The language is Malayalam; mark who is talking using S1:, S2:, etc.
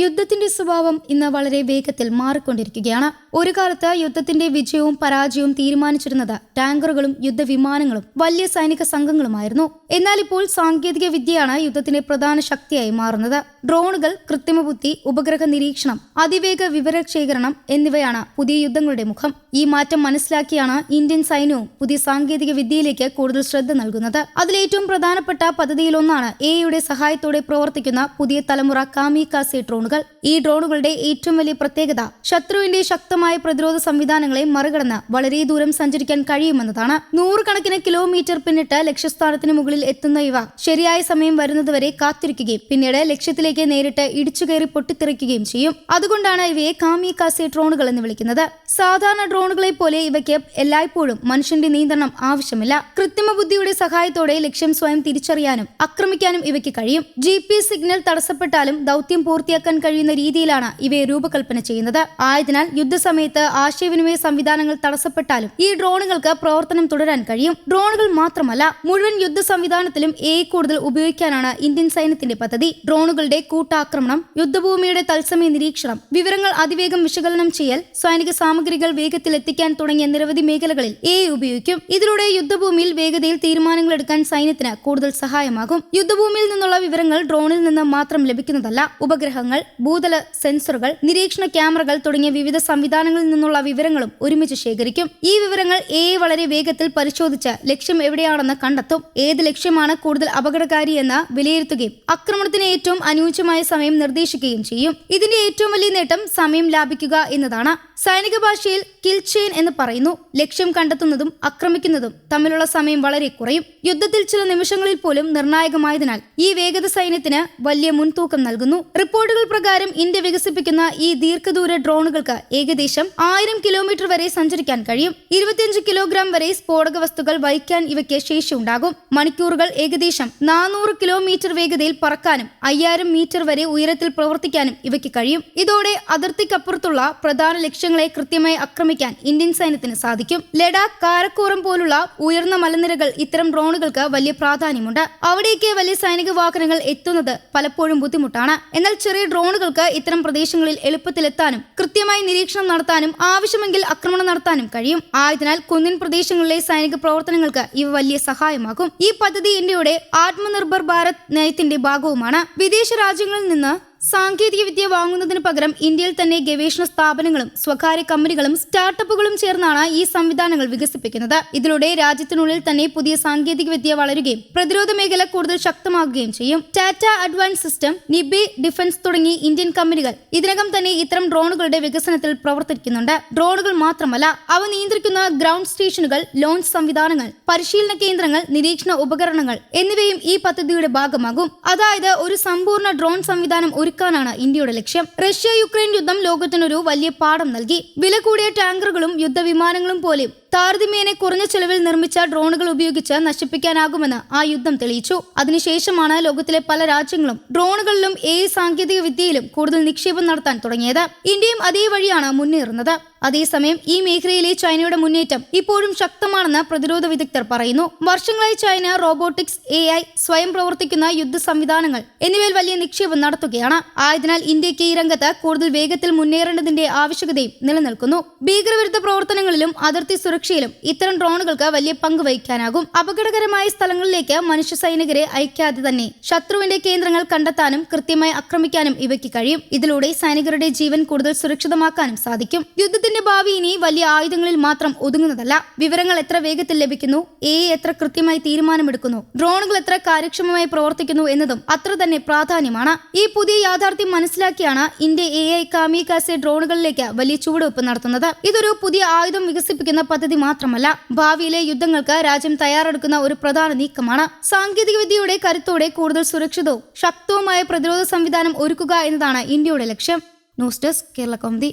S1: യുദ്ധത്തിന്റെ സ്വഭാവം ഇന്ന് വളരെ വേഗത്തിൽ മാറിക്കൊണ്ടിരിക്കുകയാണ്. ഒരു കാലത്ത് യുദ്ധത്തിന്റെ വിജയവും പരാജയവും തീരുമാനിച്ചിരുന്നത് ടാങ്കറുകളും യുദ്ധവിമാനങ്ങളും വലിയ സൈനിക സംഘങ്ങളുമായിരുന്നു. എന്നാൽ ഇപ്പോൾ സാങ്കേതിക വിദ്യയാണ് യുദ്ധത്തിന്റെ പ്രധാന ശക്തിയായി മാറുന്നത്. ഡ്രോണുകൾ, കൃത്രിമബുദ്ധി, ഉപഗ്രഹ നിരീക്ഷണം, അതിവേഗ വിവരശേഖരണം എന്നിവയാണ് പുതിയ യുദ്ധങ്ങളുടെ മുഖം. ഈ മാറ്റം മനസ്സിലാക്കിയാണ് ഇന്ത്യൻ സൈന്യവും പുതിയ സാങ്കേതിക വിദ്യയിലേക്ക് കൂടുതൽ ശ്രദ്ധ നൽകുന്നത്. അതിലേറ്റവും പ്രധാനപ്പെട്ട പദ്ധതിയിലൊന്നാണ് എയുടെ സഹായത്തോടെ പ്രവർത്തിക്കുന്ന പുതിയ തലമുറ കാമികാസെ ഡ്രോണുകൾ. ഈ ഡ്രോണുകളുടെ ഏറ്റവും വലിയ പ്രത്യേകത ശത്രുവിന്റെ ശക്തമായ പ്രതിരോധ സംവിധാനങ്ങളെ മറികടന്ന് വളരെ ദൂരം സഞ്ചരിക്കാൻ കഴിയുമെന്നതാണ്. നൂറുകണക്കിന് കിലോമീറ്റർ പിന്നിട്ട് ലക്ഷ്യസ്ഥാനത്തിന് മുകളിൽ എത്തുന്ന ഇവ ശരിയായ സമയം വരുന്നതുവരെ കാത്തിരിക്കുകയും പിന്നീട് ലക്ഷ്യത്തിലേക്ക് നേരിട്ട് ഇടിച്ചുകയറി പൊട്ടിത്തെറിക്കുകയും ചെയ്യും. അതുകൊണ്ടാണ് ഇവയെ കാമികാസെ ഡ്രോണുകൾ എന്ന് വിളിക്കുന്നത്. സാധാരണ ഡ്രോണുകളെ പോലെ ഇവയ്ക്ക് എല്ലായ്പ്പോഴും മനുഷ്യന്റെ നിയന്ത്രണം ആവശ്യമില്ല. കൃത്രിമ ബുദ്ധിയുടെ സഹായത്തോടെ ലക്ഷ്യം സ്വയം തിരിച്ചറിയാനും ആക്രമിക്കാനും ഇവയ്ക്ക് കഴിയും. GPS സിഗ്നൽ തടസ്സപ്പെട്ടാലും ദൗത്യം പൂർത്തിയാക്കാൻ കഴിയുന്ന രീതിയിലാണ് ഇവയെ രൂപകൽപ്പന ചെയ്യുന്നത്. ആയതിനാൽ യുദ്ധസമയത്ത് ആശയവിനിമയ സംവിധാനങ്ങൾ തടസ്സപ്പെട്ടാലും ഈ ഡ്രോണുകൾക്ക് പ്രവർത്തനം തുടരാൻ കഴിയും. ഡ്രോണുകൾ മാത്രമല്ല, മുഴുവൻ യുദ്ധ സംവിധാനത്തിലും കൂടുതൽ ഉപയോഗിക്കാനാണ് ഇന്ത്യൻ സൈന്യത്തിന്റെ പദ്ധതി. ഡ്രോണുകളുടെ കൂട്ടാക്രമണം, യുദ്ധഭൂമിയുടെ തത്സമയ നിരീക്ഷണം, വിവരങ്ങൾ അതിവേഗം വിശകലനം ചെയ്യൽ, സൈനിക സാമഗ്രികൾ വേഗത്തിൽ എത്തിക്കാൻ തുടങ്ങിയ നിരവധി മേഖലകളിൽ ഉപയോഗിക്കും. ഇതിലൂടെ യുദ്ധഭൂമിയിൽ വേഗതയിൽ തീരുമാനങ്ങൾ എടുക്കാൻ സൈന്യത്തിന് കൂടുതൽ സഹായമാകും. യുദ്ധഭൂമിയിൽ നിന്നുള്ള വിവരങ്ങൾ ഡ്രോണിൽ നിന്ന് മാത്രം ലഭിക്കുന്നതല്ല. ഉപഗ്രഹങ്ങൾ, ഭൂതല സെൻസറുകൾ, നിരീക്ഷണ ക്യാമറകൾ തുടങ്ങിയ വിവിധ സംവിധാനങ്ങളിൽ നിന്നുള്ള വിവരങ്ങളും ഒരുമിച്ച് ശേഖരിക്കും. ഈ വിവരങ്ങൾ വളരെ വേഗത്തിൽ പരിശോധിച്ച് ലക്ഷ്യം എവിടെയാണെന്ന് കണ്ടെത്തും. ഏത് ലക്ഷ്യമാണ് കൂടുതൽ അപകടകാരി എന്ന് വിലയിരുത്തുകയും ആക്രമണത്തിന് ഏറ്റവും അനുയോജ്യമായ സമയം നിർദ്ദേശിക്കുകയും ചെയ്യും. ഇതിന്റെ ഏറ്റവും വലിയ നേട്ടം സമയം ലാഭിക്കുക എന്നതാണ്. സൈനിക ഭാഷയിൽ കിൽ ചെയിൻ എന്ന് പറയുന്നു. ലക്ഷ്യം കണ്ടെത്തുന്നതും ആക്രമിക്കുന്നതും തമ്മിലുള്ള സമയം വളരെ കുറയും. യുദ്ധത്തിൽ ചില നിമിഷങ്ങളിൽ പോലും നിർണായകമായതിനാൽ ഈ വേഗത സൈന്യത്തിന് വലിയ മുൻതൂക്കം നൽകുന്നു. റിപ്പോർട്ടുകൾ പ്രകാരം ഇന്ത്യ വികസിപ്പിക്കുന്ന ഈ ദീർഘദൂര ഡ്രോണുകൾക്ക് ഏകദേശം 1000 കിലോമീറ്റർ വരെ സഞ്ചരിക്കാൻ കഴിയും. 25 കിലോഗ്രാം വരെ സ്ഫോടക വസ്തുക്കൾ വഹിക്കാൻ ഇവയ്ക്ക് ശേഷിയുണ്ടാകും. മണിക്കൂറുകൾ ഏകദേശം 400 കിലോമീറ്റർ വേഗതയിൽ പറക്കാനും 5000 മീറ്റർ വരെ ഉയരത്തിൽ പ്രവർത്തിക്കാനും ഇവയ്ക്ക് കഴിയും. ഇതോടെ അതിർത്തിക്കപ്പുറത്തുള്ള പ്രധാന ലക്ഷ്യങ്ങളെ കൃത്യമായി ആക്രമിക്കാൻ ഇന്ത്യൻ സൈന്യത്തിന് സാധിക്കും. ലഡാക്ക്, കാരക്കോറം പോലുള്ള ഉയർന്ന മലനിരകൾ ഇത്തരം ഡ്രോണുകൾക്ക് വലിയ പ്രാധാന്യമുണ്ട്. അവിടേക്ക് വലിയ സൈനിക വാഹനങ്ങൾ എത്തുന്നത് പലപ്പോഴും ബുദ്ധിമുട്ടാണ്. എന്നാൽ ചെറിയ ഡ്രോണുകൾക്ക് ഇത്തരം പ്രദേശങ്ങളിൽ എളുപ്പത്തിലെത്താനും കൃത്യമായി നിരീക്ഷണം നടത്താനും ആവശ്യമെങ്കിൽ ആക്രമണം നടത്താനും കഴിയും. ആയതിനാൽ കുന്നിൻ പ്രദേശങ്ങളിലെ സൈനിക പ്രവർത്തനങ്ങൾക്ക് ഇവ വലിയ സഹായമാകും. ഈ പദ്ധതി ഇന്ത്യയുടെ ആത്മനിർഭർ ഭാരത് നയത്തിന്റെ ഭാഗവുമാണ്. വിദേശ രാജ്യങ്ങളിൽ നിന്ന് സാങ്കേതിക വിദ്യ വാങ്ങുന്നതിന് പകരം ഇന്ത്യയിൽ തന്നെ ഗവേഷണ സ്ഥാപനങ്ങളും സ്വകാര്യ കമ്പനികളും സ്റ്റാർട്ടപ്പുകളും ചേർന്നാണ് ഈ സംവിധാനങ്ങൾ വികസിപ്പിക്കുന്നത്. ഇതിലൂടെ രാജ്യത്തിനുള്ളിൽ തന്നെ പുതിയ സാങ്കേതിക വിദ്യ വളരുകയും പ്രതിരോധ മേഖല കൂടുതൽ ശക്തമാക്കുകയും ചെയ്യും. Tata advance system, Nibi defence തുടങ്ങി ഇന്ത്യൻ കമ്പനികൾ ഇതിനകം തന്നെ ഇത്തരം ഡ്രോണുകളുടെ വികസനത്തിൽ പ്രവർത്തിക്കുന്നുണ്ട്. ഡ്രോണുകൾ മാത്രമല്ല, അവ നിയന്ത്രിക്കുന്ന ഗ്രൗണ്ട് സ്റ്റേഷനുകൾ, ലോഞ്ച് സംവിധാനങ്ങൾ, പരിശീലന കേന്ദ്രങ്ങൾ, നിരീക്ഷണ ഉപകരണങ്ങൾ എന്നിവയും ഈ പദ്ധതിയുടെ ഭാഗമാകും. അതായത് ഒരു സമ്പൂർണ്ണ ഡ്രോൺ സംവിധാനം ഒരുക്കാനാണ് ഇന്ത്യയുടെ ലക്ഷ്യം. റഷ്യ-യുക്രൈൻ യുദ്ധം ലോകത്തിനൊരു വലിയ പാഠം നൽകി. വില കൂടിയ ടാങ്കറുകളും യുദ്ധവിമാനങ്ങളും പോലെ താരതമ്യേന കുറഞ്ഞ ചെലവിൽ നിർമ്മിച്ച ഡ്രോണുകൾ ഉപയോഗിച്ച് നശിപ്പിക്കാനാകുമെന്ന് ആ യുദ്ധം തെളിയിച്ചു. അതിനുശേഷമാണ് ലോകത്തിലെ പല രാജ്യങ്ങളും ഡ്രോണുകളിലും സാങ്കേതിക വിദ്യയിലും കൂടുതൽ നിക്ഷേപം നടത്താൻ തുടങ്ങിയത്. ഇന്ത്യയും അതേ വഴിയാണ് മുന്നേറുന്നത്. അതേസമയം ഈ മേഖലയിലെ ചൈനയുടെ മുന്നേറ്റം ഇപ്പോഴും ശക്തമാണെന്ന് പ്രതിരോധ വിദഗ്ധർ പറയുന്നു. വർഷങ്ങളായി ചൈന റോബോട്ടിക്സ്, AI, സ്വയം പ്രവർത്തിക്കുന്ന യുദ്ധ സംവിധാനങ്ങൾ എന്നിവയിൽ വലിയ നിക്ഷേപം നടത്തുകയാണ്. ആയതിനാൽ ഇന്ത്യക്ക് ഈ രംഗത്ത് കൂടുതൽ വേഗത്തിൽ മുന്നേറേണ്ടതിന്റെ ആവശ്യകതയും നിലനിൽക്കുന്നു. ഭീകരവിരുദ്ധ പ്രവർത്തനങ്ങളിലും അതിർത്തി സുരക്ഷയിലും ഇത്തരം ഡ്രോണുകൾക്ക് വലിയ പങ്ക് വഹിക്കാനാകും. അപകടകരമായ സ്ഥലങ്ങളിലേക്ക് മനുഷ്യ സൈനികരെ അയക്കാതെ തന്നെ ശത്രുവിന്റെ കേന്ദ്രങ്ങൾ കണ്ടെത്താനും കൃത്യമായി ആക്രമിക്കാനും ഇവയ്ക്ക് കഴിയും. ഇതിലൂടെ സൈനികരുടെ ജീവൻ കൂടുതൽ സുരക്ഷിതമാക്കാനും സാധിക്കും. യുദ്ധത്തിന്റെ ഭാവി ഇനി വലിയ ആയുധങ്ങളിൽ മാത്രം ഒതുങ്ങുന്നതല്ല. വിവരങ്ങൾ എത്ര വേഗത്തിൽ ലഭിക്കുന്നു, എത്ര കൃത്യമായി തീരുമാനമെടുക്കുന്നു, ഡ്രോണുകൾ എത്ര കാര്യക്ഷമമായി പ്രവർത്തിക്കുന്നു എന്നതും അത്ര തന്നെ പ്രാധാന്യമാണ്. ഈ പുതിയ യാഥാർത്ഥ്യം മനസ്സിലാക്കിയാണ് ഇന്ത്യ AI കാമികാസെ ഡ്രോണുകളിലേക്ക് വലിയ ചുവടുവെപ്പ് നടത്തുന്നത്. ഇതൊരു പുതിയ ആയുധം വികസിപ്പിക്കുന്ന പദ്ധതി മാത്രമല്ല, ഭാവിയിലെ യുദ്ധങ്ങൾക്ക് രാജ്യം തയ്യാറെടുക്കുന്ന ഒരു പ്രധാന നീക്കമാണ്. സാങ്കേതിക വിദ്യയുടെ കരുത്തോടെ കൂടുതൽ സുരക്ഷിതവും ശക്തവുമായ പ്രതിരോധ സംവിധാനം ഒരുക്കുക എന്നതാണ് ഇന്ത്യയുടെ ലക്ഷ്യം. News desk, Kerala Kaumudi.